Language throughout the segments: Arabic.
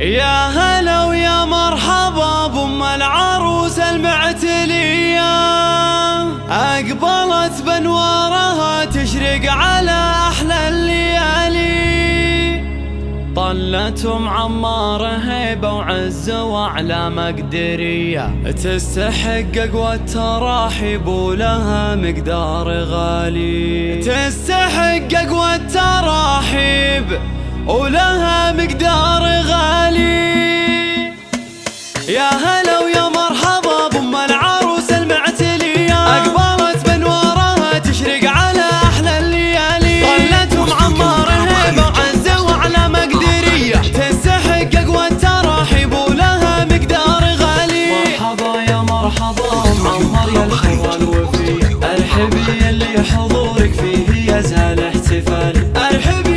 يا هلا ويا مرحبا بأم العروس المعتلية، أقبلت بانوارها تشرق على أحلى الليالي. طلتهم عمارة هيبة وعز وأعلى مقدرية، تستحق أقوى التراحيب ولها مقدار غالي. تستحق أقوى التراحيب ولها مقدار غالي. يا هلا ويا مرحبا بأم العروس المعتلية، أقبلت بانوارها تشرق على أحلى الليالي. طلتهم عمارة هيبة وعزة وأعلى مقدرية، تستحق أقوى التراحيب ولها مقدار غالي. مرحبا يا مرحبا معمر يا الحرة الوفية، ارحبي اللي حضورك فيه يزهل احتفالي. ارحبي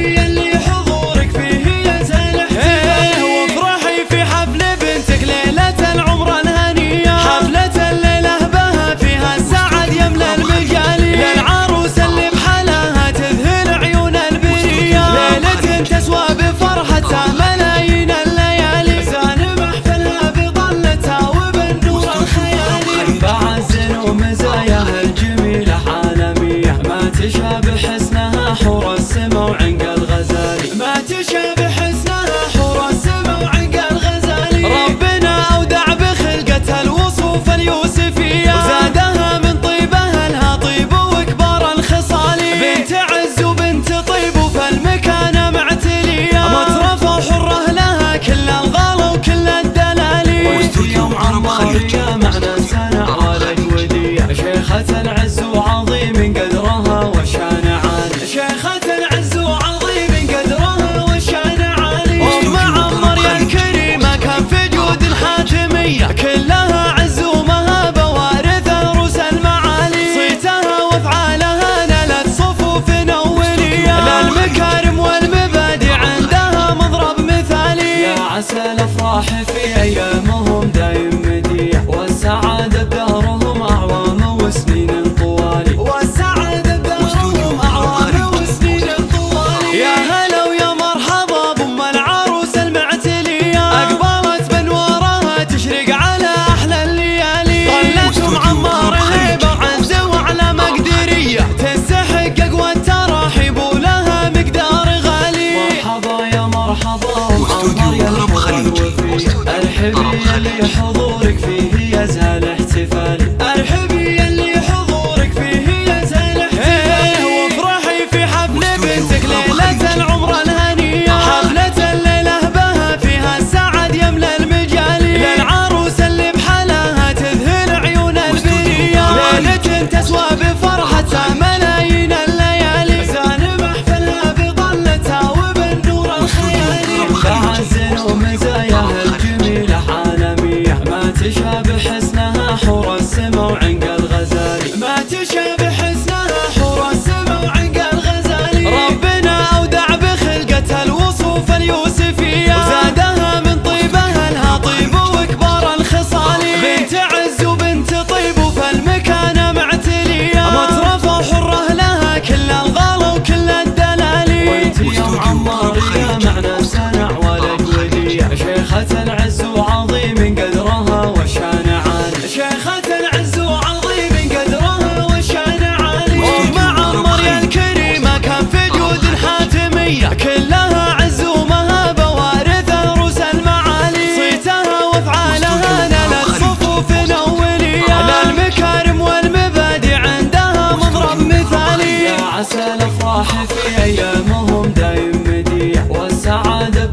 تشابه حسنها حور السما وعنق الغزالي. ما تشابه حسنها حور السما وعنق الغزالي. ربنا أودع بخلقتها الوصوف اليوسفية، وزادها من طيبها لها طيب وكبار الخصال. بنت عز وبنت طيب وفالمكانة معتلية، مترفة حرة لها كل الغلا وكل الدلالي. يوم عمارية معنى سنع والأجودية، شيخة العز وعظيم قدرها وشان عالي. شيخة العز وعظيم قدرها وشان عالي. أم عمر يا الكريمة كان في جود الحاتمية، كلها عز ومهابة وارثة روس المعالي. صيتها وافعالها نالت صفوف أولية، للمكارم والمبادئ عندها مضرب مثالي. يا عسى الأفراح في أيامهم دايم مدية، والسعادة بدارهم أعوام وسنين طوالي. والسعادة بدارهم أعوام وسنين طوالي. يا هلا ويا مرحبا بأم العروس المعتلية، أقبلت بانوارها تشرق على أحلى الليالي. طلتهم عمارة هيبة وعزة وأعلى مقدرية، تستحق أقوى التراحيب ولها مقدار غالي. مرحبا يا مرحبا معمر يا الحرة الوفية، ارحبي اللي حضورك فيه يزهل احتفالي. ارحبي اللي حضورك فيه يزهل احتفالي. وافرحي في حفل بنتك ليلة العمر الهنية، حفلة الليلة بها فيها السعد يملى المجالي. للعروس اللي بحلاها تذهل عيون البرية، ليلة تسوى بفرحتها ملايين الليالي. زان محفلها بظلتها وبالنور الخيالي، بعزن ومزاياها الجميلة عالمية. ما تشابه حسنها حور السما وعنق الغزالي. ما تشابه حسنها حور السما وعنق الغزالي. ربنا أودع بخلقتها الوصوف اليوسفية، وزادها من طيبها لها طيب وكبار الخصال. بنت عز وبنت طيب وفالمكانة معتلية، مترفة حرة لها كل الغلا وكل الدلالي. وانت يوم عمارية معنى سنع والأجودية، شيخة العز وعظيم قدرها وشان عالي. شيخة العز وعظيم قدرها وشان عالي. أم عمر يا الكريمة كان في جود الحاتمية، كلها عز ومهابة وارثة روس المعالي. صيتها وافعالها نالت صفوف أولية، للمكارم والمبادئ عندها مضرب مثالي. يا عسى الأفراح في أيامهم دايم مدية، والسعادة